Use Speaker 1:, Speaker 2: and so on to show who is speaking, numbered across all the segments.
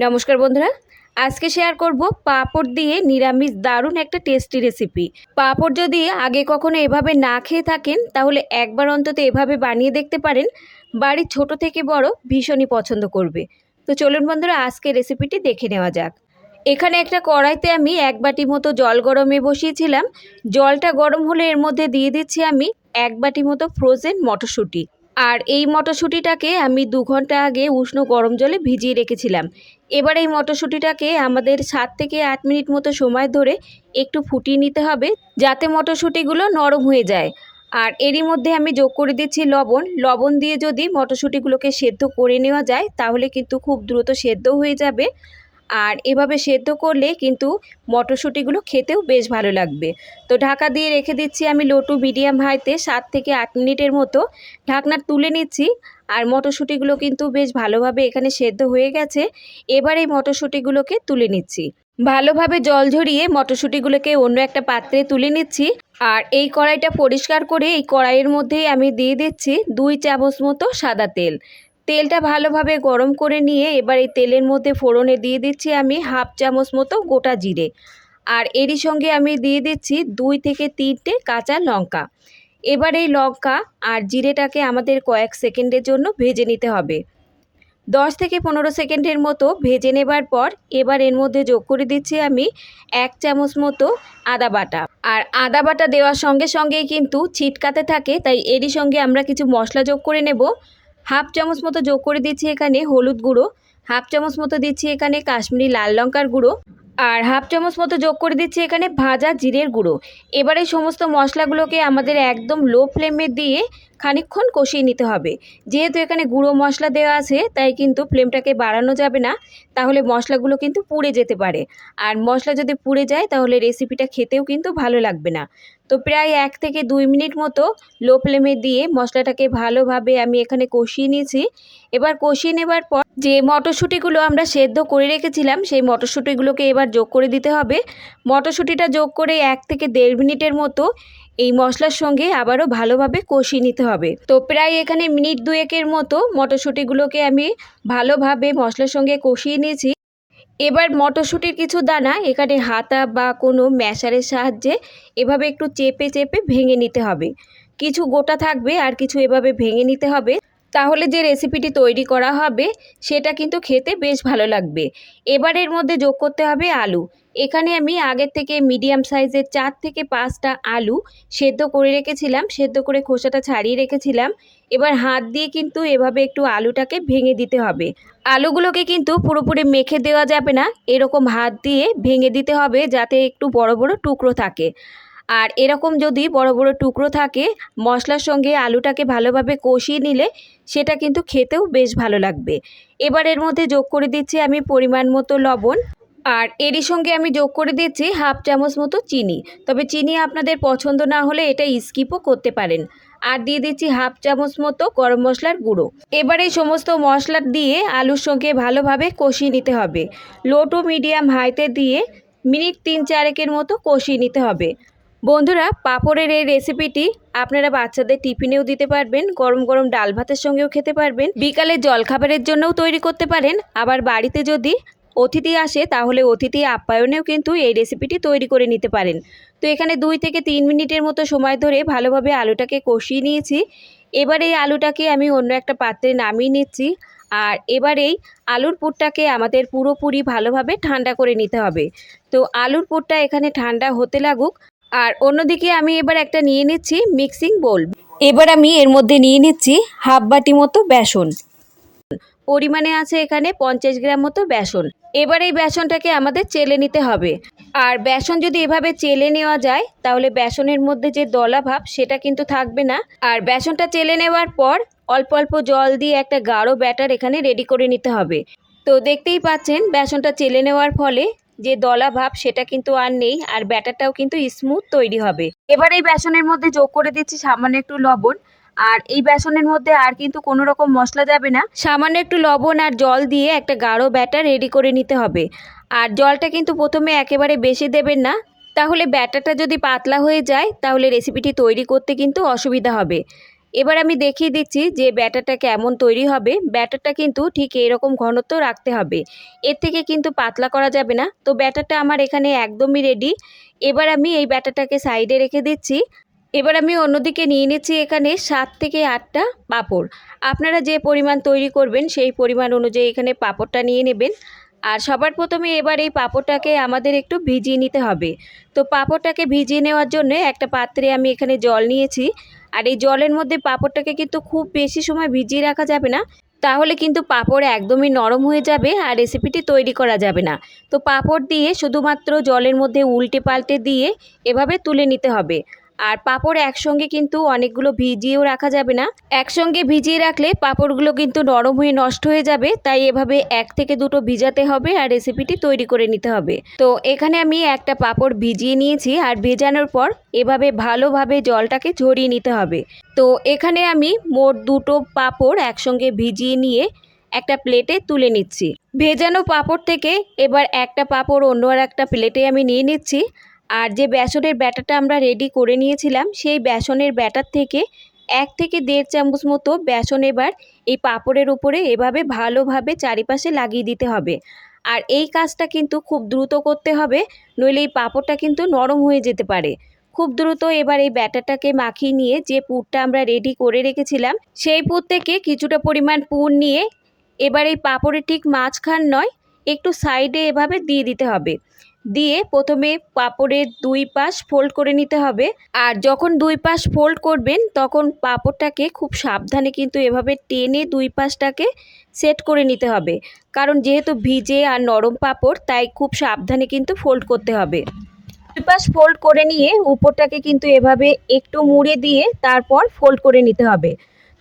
Speaker 1: নমস্কার বন্ধুরা, আজকে শেয়ার করব পাঁপড় দিয়ে নিরামিষ দারুণ একটা টেস্টি রেসিপি। পাঁপড় যদি আগে কখনো এভাবে না খেয়ে থাকেন তাহলে একবার অন্তত এভাবে বানিয়ে দেখতে পারেন। বাড়ির ছোট থেকে বড় ভীষণই পছন্দ করবে। তো চলুন বন্ধুরা, আজকে রেসিপিটি দেখে নেওয়া যাক। এখানে একটা কড়াইতে আমি 1 বাটি মতো জল গরমে বসিয়েছিলাম। জলটা গরম হলে এর মধ্যে দিয়ে দিচ্ছি আমি 1 বাটি মতো ফ্রোজেন মটরশুঁটি। আর এই মটরশুঁটিটাকে আমি 2 ঘন্টা আগে উষ্ণ গরম জলে ভিজিয়ে রেখেছিলাম। এবার এই মটরশুঁটিটাকে আমাদের 7 থেকে 8 মিনিট মতো সময় ধরে একটু ফুটিয়ে নিতে হবে, যাতে মটরশুঁটিগুলো নরম হয়ে যায়। আর এরই মধ্যে আমি যোগ করে দিচ্ছি লবণ। লবণ দিয়ে যদি মটরশুঁটিগুলোকে সেদ্ধ করে নেওয়া যায় তাহলে কিন্তু খুব দ্রুত সেদ্ধ হয়ে যাবে। আর এভাবে সেদ্ধ করলে কিন্তু মটরশুঁটিগুলো খেতেও বেশ ভালো লাগবে। তো ঢাকা দিয়ে রেখে দিচ্ছি আমি লো টু মিডিয়াম হাইতে 7 থেকে 8 মিনিটের মতো। ঢাকনা তুলে নিচ্ছি। আর মটরশুঁটিগুলো কিন্তু বেশ ভালোভাবে এখানে সেদ্ধ হয়ে গেছে। এবার এই মটরশুঁটিগুলোকে তুলে নিচ্ছি। ভালোভাবে জল ঝরিয়ে মটরশুঁটিগুলোকে অন্য একটা পাত্রে তুলে নিচ্ছি। আর এই কড়াইটা পরিষ্কার করে এই কড়াইয়ের মধ্যেই আমি দিয়ে দিচ্ছি 2 চামচ মতো সাদা তেল। তেলটা ভালোভাবে গরম করে নিয়ে এবার এই তেলের মধ্যে ফোড়নে দিয়ে দিচ্ছি আমি 1/2 চামচ মতো গোটা জিরে। আর এরই সঙ্গে আমি দিয়ে দিচ্ছি 2 থেকে 3টে কাঁচা লঙ্কা। এবার এই লঙ্কা আর জিরেটাকে আমাদের কয়েক সেকেন্ডের জন্য ভেজে নিতে হবে। 10 থেকে 15 সেকেন্ডের মতো ভেজে নেবার পর এবার এর মধ্যে যোগ করে দিচ্ছি আমি 1 চামচ মতো আদা বাটা। আর আদা বাটা দেওয়ার সঙ্গে সঙ্গেই কিন্তু ছিটকাতে থাকে, তাই এরই সঙ্গে আমরা কিছু মশলা যোগ করে নেব। 1/2 চামচ মতো যোগ করে দিচ্ছি এখানে হলুদ গুঁড়ো, 1/2 চামচ মতো দিচ্ছি এখানে কাশ্মীরি লাল লঙ্কার গুঁড়ো, আর 1/2 চামচ মতো যোগ করে দিচ্ছি এখানে ভাজা জিরের গুঁড়ো। এবার এই সমস্ত মশলাগুলোকে আমাদের একদম লো ফ্লেমে দিয়ে খানিকক্ষণ কষিয়ে নিতে হবে। যেহেতু এখানে গুঁড়ো মশলা দেওয়া আছে তাই কিন্তু ফ্লেমটাকে বাড়ানো যাবে না, তাহলে মশলাগুলো কিন্তু পুড়ে যেতে পারে। আর মশলা যদি পুড়ে যায় তাহলে রেসিপিটা খেতেও কিন্তু ভালো লাগবে না। তো প্রায় 1 থেকে 2 মিনিট মতো লো ফ্লেমে দিয়ে মশলাটাকে ভালোভাবে আমি এখানে কষিয়ে নিয়েছি। এবার কষিয়ে নেবার পর যে মটরশুঁটিগুলো আমরা সেদ্ধ করে রেখেছিলাম সেই মটরশুঁটিগুলোকে এবার যোগ করে দিতে হবে। মটরশুঁটিটা যোগ করে 1 থেকে 1.5 মিনিটের মতো এই মশলার সঙ্গে আবারও ভালোভাবে কষিয়ে নিতে হবে। তো প্রায় এখানে মিনিট 2 মতো মটরশুঁটিগুলোকে আমি ভালোভাবে মশলার সঙ্গে কষিয়ে নিয়েছি। এবার মটরশুঁটির কিছু দানা এখানে হাতা বা কোনো ম্যাশারের সাহায্যে এভাবে একটু চেপে চেপে ভেঙে নিতে হবে। কিছু গোটা থাকবে আর কিছু এভাবে ভেঙে নিতে হবে, তাহলে যে রেসিপিটি তৈরি করা হবে সেটা কিন্তু খেতে বেশ ভালো লাগবে। এবার এর মধ্যে যোগ করতে হবে আলু। এখানে আমি আগের থেকে মিডিয়াম সাইজের 4 থেকে 5টা আলু সেদ্ধ করে রেখেছিলাম, সেদ্ধ করে খোসাটা ছাড়িয়ে রেখেছিলাম। এবার হাত দিয়ে কিন্তু এভাবে একটু আলুটাকে ভেঙে দিতে হবে। আলুগুলোকে কিন্তু পুরোপুরি মেখে দেওয়া যাবে না, এরকম হাত দিয়ে ভেঙে দিতে হবে যাতে একটু বড় বড় টুকরো থাকে। আর এরকম যদি বড় বড় টুকরো থাকে মশলার সঙ্গে আলুটাকে ভালোভাবে কষিয়ে নিলে সেটা কিন্তু খেতেও বেশ ভালো লাগবে। এবার এর মধ্যে যোগ করে দিচ্ছি আমি পরিমাণ মতো লবণ। আর এরই সঙ্গে আমি যোগ করে দিচ্ছি 1/2 চামচ মতো চিনি। তবে চিনি আপনাদের পছন্দ না হলে এটা স্কিপও করতে পারেন। আর দিয়ে দিচ্ছি 1/2 চামচ মতো গরম মশলার গুঁড়ো। এবার এই সমস্ত মশলা দিয়ে আলুর সঙ্গে ভালোভাবে কষিয়ে নিতে হবে। লো টু মিডিয়াম হাইতে দিয়ে মিনিট 3-4 মতো কষিয়ে নিতে হবে। বন্ধুরা, পাঁপড়ের এই রেসিপিটি আপনারা বাচ্চাদের টিফিনেও দিতে পারবেন, গরম গরম ডাল ভাতের সঙ্গেও খেতে পারবেন, বিকালে জলখাবারের জন্যও তৈরি করতে পারেন। আবার বাড়িতে যদি অতিথি আসে তাহলে অতিথি আপ্যায়নেও কিন্তু এই রেসিপিটি তৈরি করে নিতে পারেন। তো এখানে 2 থেকে 3 মিনিটের মতো সময় ধরে ভালোভাবে আলুটাকে কষিয়ে নিয়েছি। এবার এই আলুটাকে আমি অন্য একটা পাত্রে নামিয়ে নিচ্ছি। আর এবার এই আলুর পুরটাকে আমাদের পুরোপুরি ভালোভাবে ঠান্ডা করে নিতে হবে। তো আলুর পুরটা এখানে ঠান্ডা হতে লাগুক। আর অন্যদিকে আমি এবার একটা নিয়ে নিচ্ছি মিক্সিং বোল। এবার আমি এর মধ্যে নিয়ে নিচ্ছি 1/2 বাটি মতো বেসন। পরিমাণে আছে এখানে 50 গ্রাম মতো বেসন। এবার এই বেসনটাকে আমাদের চেলে নিতে হবে। আর বেসন যদি এভাবে চেলে নেওয়া যায় তাহলে বেসনের মধ্যে যে দলা ভাব সেটা কিন্তু থাকবে না। আর বেসনটা চেলে নেওয়ার পর অল্প অল্প জল দিয়ে একটা গাঢ় ব্যাটার এখানে রেডি করে নিতে হবে। তো দেখতেই পাচ্ছেন বেসনটা চেলে নেওয়ার ফলে যে দলা ভাব সেটা কিন্তু আর নেই, আর ব্যাটারটাও কিন্তু স্মুথ তৈরি হবে। এবার এই বেসনের মধ্যে যোগ করে দিচ্ছি সামান্য একটু লবণ। আর এই বেসনের মধ্যে আর কিন্তু কোনো রকম মশলা যাবে না, সামান্য একটু লবণ আর জল দিয়ে একটা গাঢ় ব্যাটার রেডি করে নিতে হবে। আর জলটা কিন্তু প্রথমে একেবারে বেশি দেবেন না, তাহলে ব্যাটারটা যদি পাতলা হয়ে যায় তাহলে রেসিপিটি তৈরি করতে কিন্তু অসুবিধা হবে। এবার আমি দেখিয়ে দিচ্ছি যে ব্যাটারটা কেমন তৈরি হবে। ব্যাটারটা কিন্তু ঠিক এরকম ঘনত্ব রাখতে হবে, এর থেকে কিন্তু পাতলা করা যাবে না। তো ব্যাটারটা আমার এখানে একদমই রেডি। এবার আমি এই ব্যাটারটাকে সাইডে রেখে দিচ্ছি। এবার আমি অন্যদিকে নিয়ে নিচ্ছি এখানে 7 থেকে 8টা পাঁপড়। আপনারা যে পরিমাণ তৈরি করবেন সেই পরিমাণ অনুযায়ী এখানে পাঁপড়টা নিয়ে নেবেন। আর সবার প্রথমে এবার এই পাঁপড়টাকে আমাদের একটু ভিজিয়ে নিতে হবে। তো পাঁপড়টাকে ভিজিয়ে নেওয়ার জন্য একটা পাত্রে আমি এখানে জল নিয়েছি। আর এই জলের মধ্যে পাঁপড়টাকে কিন্তু খুব বেশি সময় ভিজিয়ে রাখা যাবে না, তাহলে কিন্তু পাঁপড় একদমই নরম হয়ে যাবে আর রেসিপিটি তৈরি করা যাবে না। তো পাঁপড় দিয়ে শুধুমাত্র জলের মধ্যে উল্টে পাল্টে দিয়ে এভাবে তুলে নিতে হবে। আর পাঁপড় একসঙ্গে কিন্তু অনেকগুলো ভিজিয়েও রাখা যাবে না, একসঙ্গে ভিজিয়ে রাখলে পাঁপড়গুলো কিন্তু নরম হয়ে নষ্ট হয়ে যাবে। তাই এভাবে 1 থেকে 2টো ভিজাতে হবে আর রেসিপিটি তৈরি করে নিতে হবে। তো এখানে আমি একটা পাঁপড় ভিজিয়ে নিয়েছি আর ভেজানোর পর এভাবে ভালোভাবে জলটাকে ঝরিয়ে নিতে হবে। তো এখানে আমি মোট 2টো পাঁপড় একসঙ্গে ভিজিয়ে নিয়ে একটা প্লেটে তুলে নিচ্ছি। ভেজানো পাঁপড় থেকে এবার একটা পাঁপড় অন্য আর একটা প্লেটে আমি নিয়ে নিচ্ছি। আর যে বেসনের ব্যাটারটা আমরা রেডি করে নিয়েছিলাম সেই বেসনের ব্যাটার থেকে 1 থেকে 1.5 চামচ মতো বেসন এবার এই পাঁপড়ের উপরে এভাবে ভালোভাবে চারিপাশে লাগিয়ে দিতে হবে। আর এই কাজটা কিন্তু খুব দ্রুত করতে হবে, নইলে এই পাঁপড়টা কিন্তু নরম হয়ে যেতে পারে। খুব দ্রুত এবার এই ব্যাটারটাকে মাখিয়ে নিয়ে যে পুরটা আমরা রেডি করে রেখেছিলাম সেই পুর থেকে কিছুটা পরিমাণ পুর নিয়ে এবার এই পাঁপড়ের ঠিক মাঝখান নয়, একটু সাইডে এভাবে দিয়ে দিতে হবে। দিয়ে প্রথমে পাঁপড়ের 2 পাশ ফোল্ড করে নিতে হবে। আর যখন 2 পাশ ফোল্ড করবেন তখন পাঁপড়টাকে খুব সাবধানে কিন্তু এভাবে টেনে 2 পাশটাকে সেট করে নিতে হবে, কারণ যেহেতু ভিজে আর নরম পাঁপড় তাই খুব সাবধানে কিন্তু ফোল্ড করতে হবে। 2 পাশ ফোল্ড করে নিয়ে উপরটাকে কিন্তু এভাবে একটু মুড়ে দিয়ে তারপর ফোল্ড করে নিতে হবে।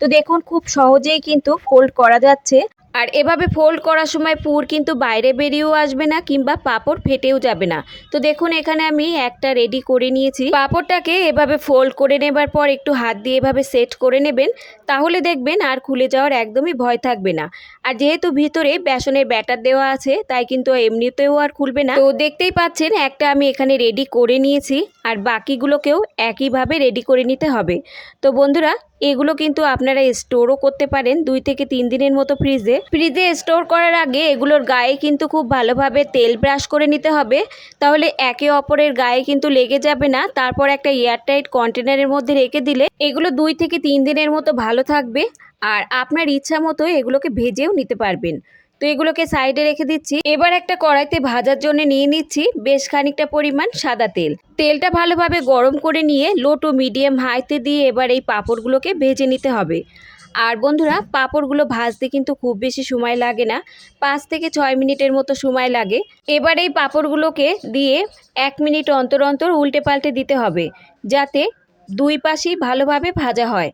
Speaker 1: তো দেখুন খুব সহজেই কিন্তু ফোল্ড করা যাচ্ছে। আর এভাবে ফোল্ড করার সময় পুর কিন্তু বাইরে বেরিয়েও আসবে না কিংবা পাঁপড় ফেটেও যাবে না। তো দেখুন এখানে আমি একটা রেডি করে নিয়েছি। পাঁপড়টাকে এভাবে ফোল্ড করে নেবার পর একটু হাত দিয়ে এভাবে সেট করে নেবেন, তাহলে দেখবেন আর খুলে যাওয়ার একদমই ভয় থাকবে না। আর যেহেতু ভিতরে বেসনের ব্যাটার দেওয়া আছে তাই কিন্তু এমনিতেও আর খুলবে না। তো দেখতেই পাচ্ছেন একটা আমি এখানে রেডি করে নিয়েছি আর বাকিগুলোকেও একইভাবে রেডি করে নিতে হবে। তো বন্ধুরা, এগুলো কিন্তু আপনারা স্টোরও করতে পারেন 2 থেকে 3 দিনের মতো ফ্রিজে স্টোর করার আগে এগুলোর গায়ে কিন্তু খুব ভালোভাবে তেল ব্রাশ করে নিতে হবে, তাহলে একে অপরের গায়ে কিন্তু লেগে যাবে না। তারপর একটা এয়ারটাইট কন্টেনারের মধ্যে রেখে দিলে এগুলো 2 থেকে 3 দিনের মতো ভালো থাকবে। আর আপনার ইচ্ছা মতো এগুলোকে ভেজেও নিতে পারবেন। তো এগুলোকে সাইডে রেখে দিচ্ছি। এবার একটা কড়াইতে ভাজার জন্য নিয়ে নিচ্ছি বেশ খানিকটা পরিমাণ সাদা তেল। তেলটা ভালোভাবে গরম করে নিয়ে লো টু মিডিয়াম হাইতে দিয়ে এবার এই পাঁপড়গুলোকে ভেজে নিতে হবে। আর বন্ধুরা, পাঁপড়গুলো ভাজতে কিন্তু খুব বেশি সময় লাগে না, 5 থেকে 6 মিনিটের মতো সময় লাগে। এবার এই পাঁপড়গুলোকে দিয়ে 1 মিনিট অন্তর অন্তর উল্টে পাল্টে দিতে হবে, যাতে 2 পাশই ভালোভাবে ভাজা হয়।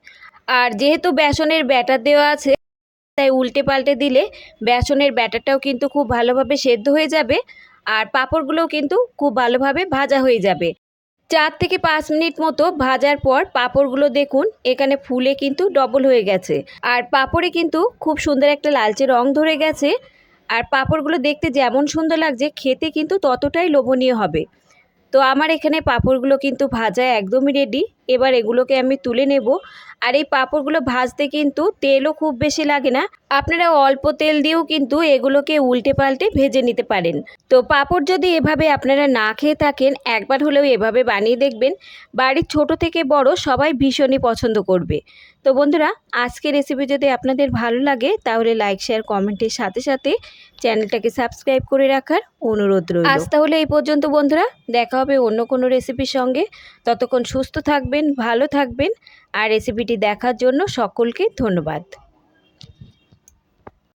Speaker 1: আর যেহেতু বেসনের ব্যাটার দেওয়া আছে তাই উল্টে পাল্টে দিলে বেসনের ব্যাটারটাও কিন্তু খুব ভালোভাবে সেদ্ধ হয়ে যাবে আর পাঁপড়গুলোও কিন্তু খুব ভালোভাবে ভাজা হয়ে যাবে। 4 থেকে 5 মিনিট মতো ভাজার পর পাঁপড়গুলো দেখুন এখানে ফুলে কিন্তু ডবল হয়ে গেছে আর পাঁপড়ে কিন্তু খুব সুন্দর একটা লালচে রং ধরে গেছে। আর পাঁপড়গুলো দেখতে যেমন সুন্দর লাগছে খেতে কিন্তু ততটাই লোভনীয় হবে। তো আমার এখানে পাঁপড়গুলো কিন্তু ভাজা একদমই রেডি। এবার এগুলোকে আমি তুলে নেব। আর এই পাঁপড়গুলো ভাজতে কিন্তু তেলও খুব বেশি লাগে না, আপনারা অল্প তেল দিয়েও কিন্তু এগুলোকে উল্টে পাল্টে ভেজে নিতে পারেন। তো পাঁপড় যদি এভাবে আপনারা না খেয়ে থাকেন একবার হলেও এভাবে বানিয়ে দেখবেন, বাড়ির ছোট থেকে বড় সবাই ভীষণই পছন্দ করবে। তো বন্ধুরা, আজকের রেসিপি যদি আপনাদের ভালো লাগে তাহলে লাইক শেয়ার কমেন্টের সাথে সাথে চ্যানেলটাকে সাবস্ক্রাইব করে রাখার অনুরোধ রইল। আজ তাহলে এই পর্যন্ত বন্ধুরা, দেখা হবে অন্য কোনো রেসিপির সঙ্গে। ততক্ষণ সুস্থ থাকবেন, ভালো থাকবেন আর রেসিপিটি দেখার জন্য সকলকে ধন্যবাদ।